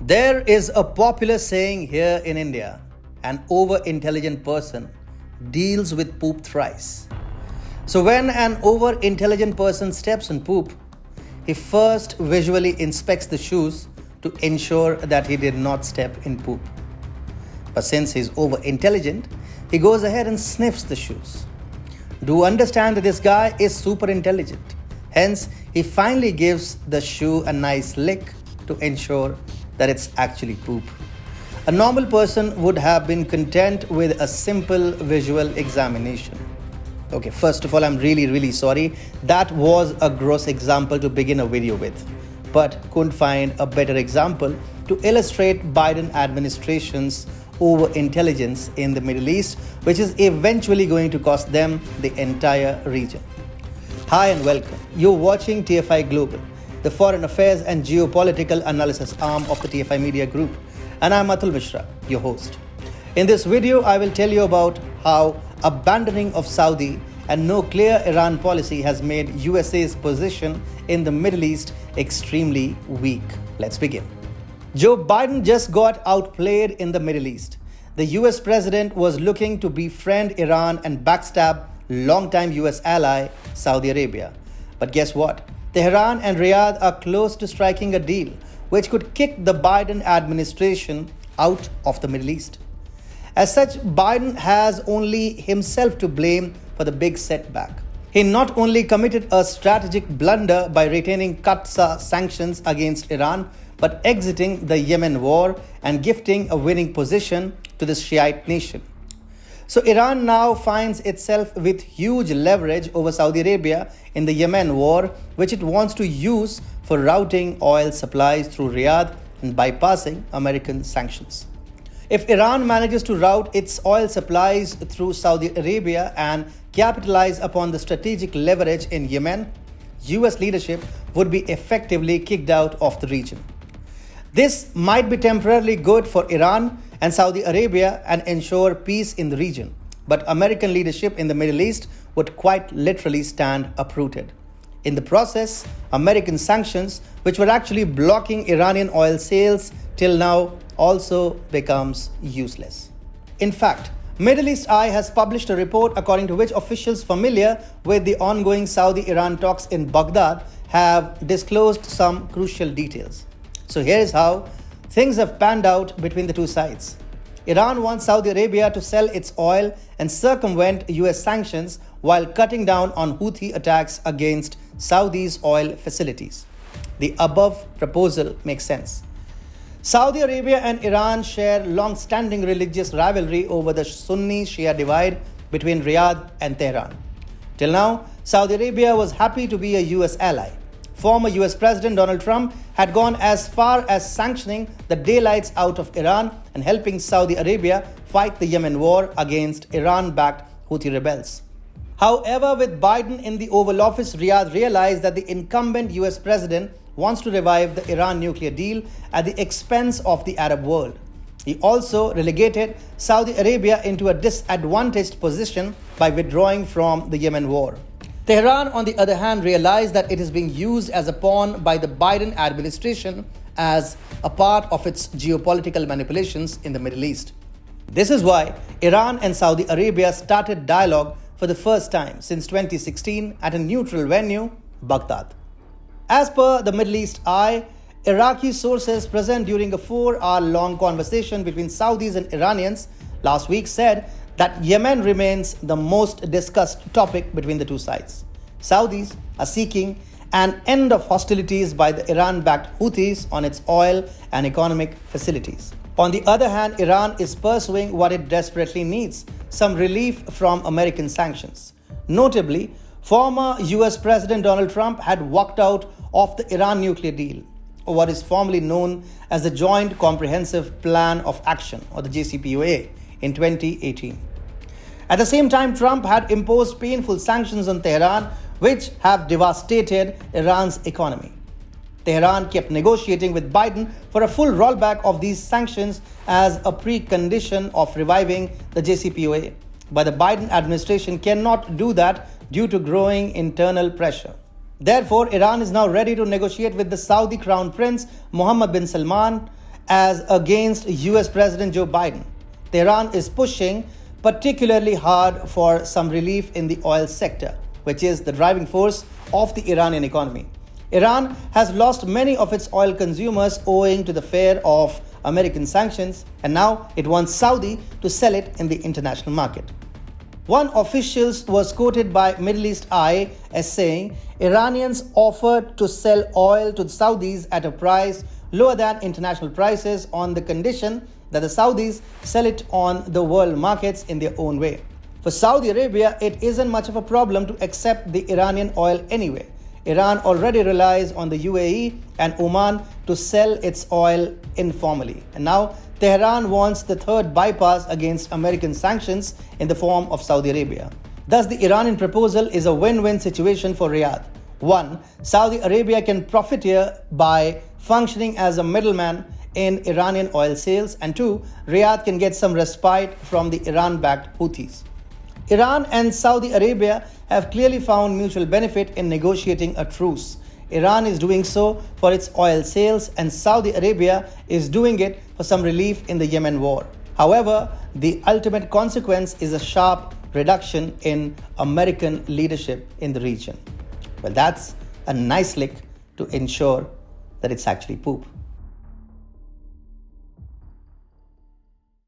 There is a popular saying here in India: an over-intelligent person deals with poop thrice. So when an over-intelligent person steps on poop, he first visually inspects the shoes to ensure that he did not step in poop. But since he's over-intelligent, he goes ahead and sniffs the shoes. Do understand that this guy is super intelligent. Hence, he finally gives the shoe a nice lick to ensure that it's actually poop. A normal person would have been content with a simple visual examination. Okay, first of all, I'm really sorry. That was a gross example to begin a video with, but couldn't find a better example to illustrate Biden administration's over-intelligence in the Middle East, which is eventually going to cost them the entire region. Hi and welcome. You're watching TFI Global, the foreign affairs and geopolitical analysis arm of the TFI Media Group, and I'm Atul Mishra, your host. In this video, I will tell you about how abandoning of Saudi and no clear Iran policy has made USA's position in the Middle East extremely weak. Let's begin. Joe Biden just got outplayed in the Middle East. The US president was looking to befriend Iran and backstab longtime US ally Saudi Arabia. But guess what? Tehran and Riyadh are close to striking a deal which could kick the Biden administration out of the Middle East. As such, Biden has only himself to blame for the big setback. He not only committed a strategic blunder by retaining Qatar sanctions against Iran, but exiting the Yemen war and gifting a winning position to the Shiite nation. So Iran now finds itself with huge leverage over Saudi Arabia in the Yemen war, which it wants to use for routing oil supplies through Riyadh and bypassing American sanctions. If Iran manages to route its oil supplies through Saudi Arabia and capitalize upon the strategic leverage in Yemen, US leadership would be effectively kicked out of the region. This might be temporarily good for Iran and Saudi Arabia and ensure peace in the region, but American leadership in the Middle East would quite literally stand uprooted. In the process, American sanctions, which were actually blocking Iranian oil sales till now, also becomes useless. In fact, Middle East Eye has published a report according to which officials familiar with the ongoing Saudi-Iran talks in Baghdad have disclosed some crucial details. So here is how things have panned out between the two sides. Iran wants Saudi Arabia to sell its oil and circumvent US sanctions while cutting down on Houthi attacks against Saudi's oil facilities. The above proposal makes sense. Saudi Arabia and Iran share long-standing religious rivalry over the Sunni-Shia divide between Riyadh and Tehran. Till now, Saudi Arabia was happy to be a US ally. Former US President Donald Trump had gone as far as sanctioning the daylights out of Iran and helping Saudi Arabia fight the Yemen war against Iran-backed Houthi rebels. However, with Biden in the Oval Office, Riyadh realized that the incumbent US president wants to revive the Iran nuclear deal at the expense of the Arab world. He also relegated Saudi Arabia into a disadvantaged position by withdrawing from the Yemen war. Tehran, on the other hand, realized that it is being used as a pawn by the Biden administration as a part of its geopolitical manipulations in the Middle East. This is why Iran and Saudi Arabia started dialogue for the first time since 2016 at a neutral venue, Baghdad. As per the Middle East Eye, Iraqi sources present during a 4-hour-long conversation between Saudis and Iranians last week said that Yemen remains the most discussed topic between the two sides. Saudis are seeking an end of hostilities by the Iran-backed Houthis on its oil and economic facilities. On the other hand, Iran is pursuing what it desperately needs: some relief from American sanctions. Notably, former US President Donald Trump had walked out of the Iran nuclear deal, or what is formally known as the Joint Comprehensive Plan of Action, or the JCPOA, in 2018. At the same time, Trump had imposed painful sanctions on Tehran, which have devastated Iran's economy. Tehran kept negotiating with Biden for a full rollback of these sanctions as a precondition of reviving the JCPOA. But the Biden administration cannot do that due to growing internal pressure. Therefore, Iran is now ready to negotiate with the Saudi Crown Prince Mohammed bin Salman as against US President Joe Biden. Tehran is pushing particularly hard for some relief in the oil sector, which is the driving force of the Iranian economy. Iran has lost many of its oil consumers owing to the fear of American sanctions, and now it wants Saudi to sell it in the international market. One official was quoted by Middle East Eye as saying, Iranians offered to sell oil to the Saudis at a price lower than international prices on the condition that the Saudis sell it on the world markets in their own way. For Saudi Arabia, it isn't much of a problem to accept the Iranian oil anyway. Iran already relies on the UAE and Oman to sell its oil informally. And now Tehran wants the third bypass against American sanctions in the form of Saudi Arabia. Thus, the Iranian proposal is a win-win situation for Riyadh. 1. Saudi Arabia can profit here by functioning as a middleman in Iranian oil sales, and 2. Riyadh can get some respite from the Iran-backed Houthis. Iran and Saudi Arabia have clearly found mutual benefit in negotiating a truce. Iran is doing so for its oil sales, and Saudi Arabia is doing it for some relief in the Yemen war. However, the ultimate consequence is a sharp reduction in American leadership in the region. Well, that's a nice lick to ensure that it's actually poop.